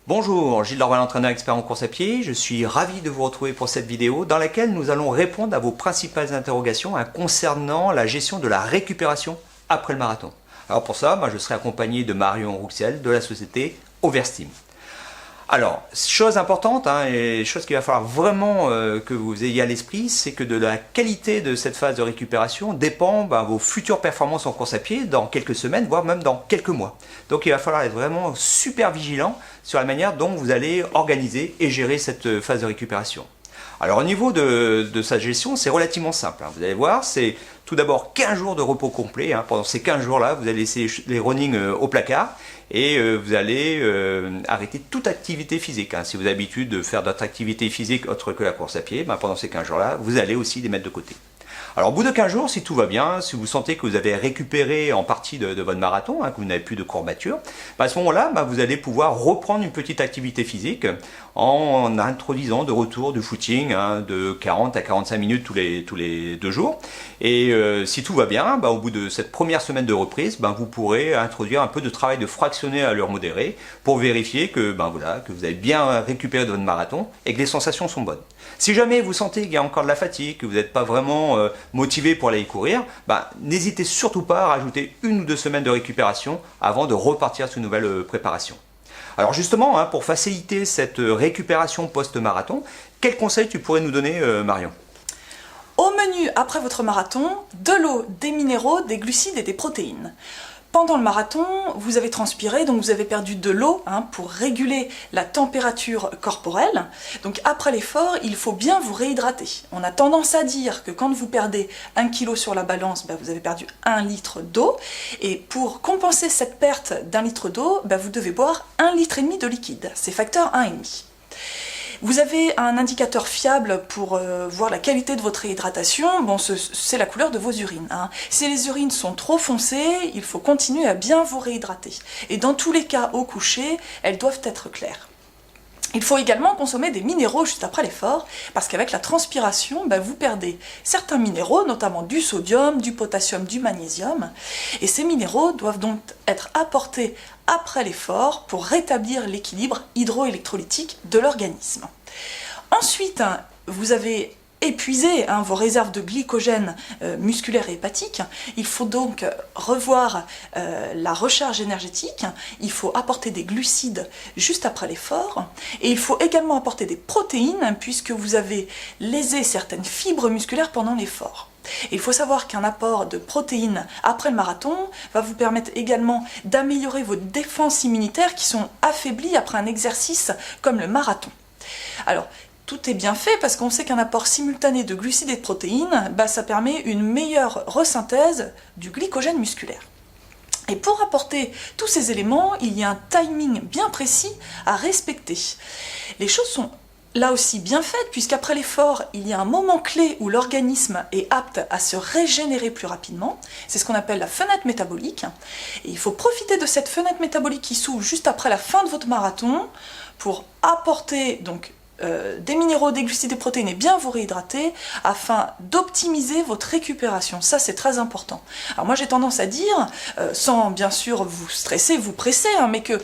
Bonjour, Gilles Dorval, entraîneur expert en course à pied. Je suis ravi de vous retrouver pour cette vidéo dans laquelle nous allons répondre à vos principales interrogations concernant la gestion de la récupération après le marathon. Alors pour ça, je serai accompagné de Marion Rouxel de la société Oversteam. Alors, chose importante, et chose qu'il va falloir vraiment que vous ayez à l'esprit, c'est que de la qualité de cette phase de récupération dépend vos futures performances en course à pied dans quelques semaines, voire même dans quelques mois. Donc il va falloir être vraiment super vigilant sur la manière dont vous allez organiser et gérer cette phase de récupération. Alors au niveau de sa gestion, c'est relativement simple. Vous allez voir, c'est tout d'abord 15 jours de repos complet. Pendant ces 15 jours-là, vous allez laisser les running au placard et vous allez arrêter toute activité physique. Si vous avez l'habitude de faire d'autres activités physiques autres que la course à pied, pendant ces 15 jours-là, vous allez aussi les mettre de côté. Alors au bout de 15 jours, si tout va bien, si vous sentez que vous avez récupéré en partie de votre marathon, que vous n'avez plus de courbatures, à ce moment-là, vous allez pouvoir reprendre une petite activité physique en introduisant de retour du footing de 40 à 45 minutes tous les 2 jours. Et si tout va bien, au bout de cette première semaine de reprise, vous pourrez introduire un peu de travail de fractionné à l'heure modérée pour vérifier que, que vous avez bien récupéré de votre marathon et que les sensations sont bonnes. Si jamais vous sentez qu'il y a encore de la fatigue, que vous n'êtes pas vraiment motivé pour aller courir, n'hésitez surtout pas à rajouter 1 ou 2 semaines de récupération avant de repartir sur une nouvelle préparation. Alors justement, pour faciliter cette récupération post-marathon, quels conseils tu pourrais nous donner, Marion ? Au menu après votre marathon, de l'eau, des minéraux, des glucides et des protéines. Pendant le marathon, vous avez transpiré, donc vous avez perdu de l'eau pour réguler la température corporelle. Donc après l'effort, il faut bien vous réhydrater. On a tendance à dire que quand vous perdez 1 kg sur la balance, vous avez perdu 1 litre d'eau. Et pour compenser cette perte d'1 litre d'eau, vous devez boire 1,5 litre de liquide. C'est facteur 1,5. Vous avez un indicateur fiable pour voir la qualité de votre réhydratation, c'est la couleur de vos urines. Si les urines sont trop foncées, il faut continuer à bien vous réhydrater. Et dans tous les cas, au coucher, elles doivent être claires. Il faut également consommer des minéraux juste après l'effort, parce qu'avec la transpiration, vous perdez certains minéraux, notamment du sodium, du potassium, du magnésium, et ces minéraux doivent donc être apportés après l'effort pour rétablir l'équilibre hydroélectrolytique de l'organisme. Ensuite, vous avez épuisé vos réserves de glycogène musculaire et hépatique. Il faut donc revoir la recharge énergétique, il faut apporter des glucides juste après l'effort, et il faut également apporter des protéines puisque vous avez lésé certaines fibres musculaires pendant l'effort. Il faut savoir qu'un apport de protéines après le marathon va vous permettre également d'améliorer vos défenses immunitaires qui sont affaiblies après un exercice comme le marathon. Alors, tout est bien fait parce qu'on sait qu'un apport simultané de glucides et de protéines, ça permet une meilleure resynthèse du glycogène musculaire. Et pour apporter tous ces éléments, il y a un timing bien précis à respecter. Les choses sont là aussi bien faites, puisqu'après l'effort, il y a un moment clé où l'organisme est apte à se régénérer plus rapidement. C'est ce qu'on appelle la fenêtre métabolique. Et il faut profiter de cette fenêtre métabolique qui s'ouvre juste après la fin de votre marathon pour apporter des minéraux, des glucides, des protéines et bien vous réhydrater afin d'optimiser votre récupération. Ça, c'est très important. Alors moi, j'ai tendance à dire, sans bien sûr vous stresser, vous presser, mais que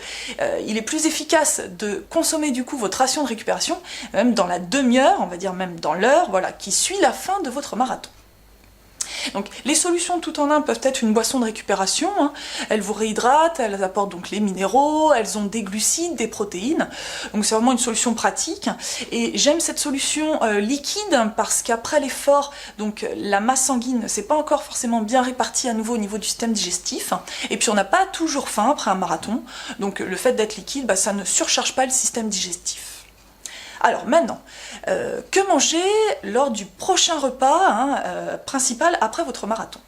il est plus efficace de consommer du coup votre ration de récupération, même dans la demi-heure, on va dire même dans l'heure, qui suit la fin de votre marathon. Donc les solutions tout en un peuvent être une boisson de récupération, elles vous réhydratent, elles apportent donc les minéraux, elles ont des glucides, des protéines, donc c'est vraiment une solution pratique. Et j'aime cette solution liquide parce qu'après l'effort, la masse sanguine ne s'est pas encore forcément bien répartie à nouveau au niveau du système digestif, et puis on n'a pas toujours faim après un marathon, donc le fait d'être liquide, ça ne surcharge pas le système digestif. Alors maintenant, que manger lors du prochain repas principal après votre marathon?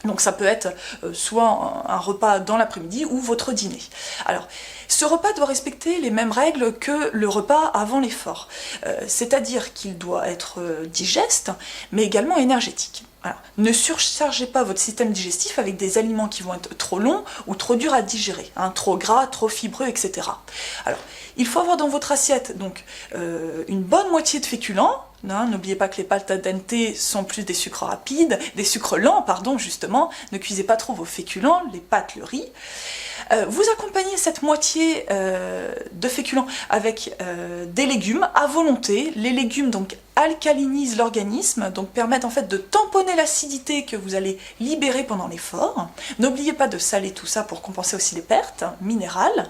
Donc ça peut être soit un repas dans l'après-midi ou votre dîner. Alors, ce repas doit respecter les mêmes règles que le repas avant l'effort. C'est-à-dire qu'il doit être digeste, mais également énergétique. Alors, ne surchargez pas votre système digestif avec des aliments qui vont être trop longs ou trop durs à digérer, trop gras, trop fibreux, etc. Alors, il faut avoir dans votre assiette une bonne moitié de féculents. N'oubliez pas que les pâtes al dente sont plus des sucres rapides, des sucres lents, pardon, justement. Ne cuisez pas trop vos féculents, les pâtes, le riz. Vous accompagnez cette moitié de féculents avec des légumes à volonté. Les légumes donc alcalinisent l'organisme, donc permettent en fait de tamponner l'acidité que vous allez libérer pendant l'effort. N'oubliez pas de saler tout ça pour compenser aussi les pertes minérales.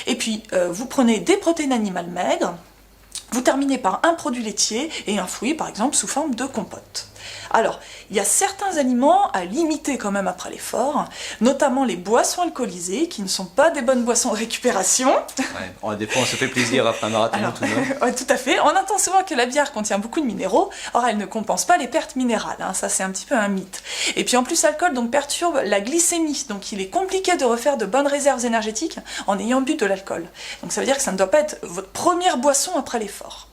Et puis vous prenez des protéines animales maigres. Vous terminez par un produit laitier et un fruit, par exemple, sous forme de compote. Alors, il y a certains aliments à limiter quand même après l'effort, notamment les boissons alcoolisées, qui ne sont pas des bonnes boissons de récupération. Ouais, des fois, on se fait plaisir après un marathon. Alors, tout de même. ouais, tout à fait. On entend souvent que la bière contient beaucoup de minéraux, or elle ne compense pas les pertes minérales, hein. Ça c'est un petit peu un mythe. Et puis en plus, l'alcool donc perturbe la glycémie, donc il est compliqué de refaire de bonnes réserves énergétiques en ayant bu de l'alcool. Donc ça veut dire que ça ne doit pas être votre première boisson après l'effort.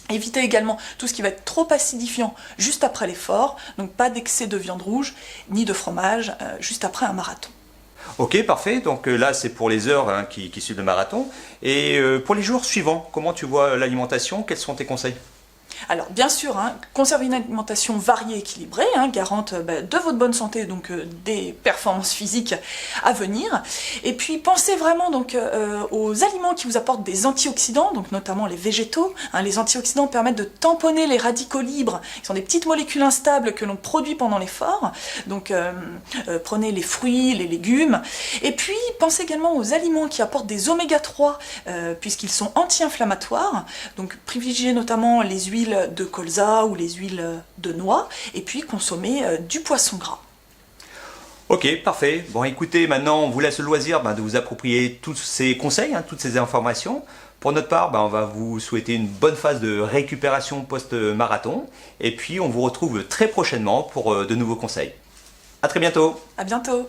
Évitez également tout ce qui va être trop acidifiant juste après l'effort, donc pas d'excès de viande rouge ni de fromage juste après un marathon. Ok, parfait. Donc là, c'est pour les heures qui suivent le marathon. Et pour les jours suivants, comment tu vois l'alimentation? Quels sont tes conseils? Alors bien sûr, conservez une alimentation variée et équilibrée, garante de votre bonne santé, donc des performances physiques à venir. Et puis pensez vraiment donc aux aliments qui vous apportent des antioxydants, donc notamment les végétaux. Les antioxydants permettent de tamponner les radicaux libres, qui sont des petites molécules instables que l'on produit pendant l'effort. Donc prenez les fruits, les légumes. Et puis pensez également aux aliments qui apportent des oméga 3, puisqu'ils sont anti-inflammatoires. Donc privilégiez notamment les huiles de colza ou les huiles de noix, et puis consommer du poisson gras. Ok, parfait. Bon, écoutez, maintenant, on vous laisse le loisir de vous approprier tous ces conseils, toutes ces informations. Pour notre part, on va vous souhaiter une bonne phase de récupération post-marathon, et puis on vous retrouve très prochainement pour de nouveaux conseils. À très bientôt. À bientôt.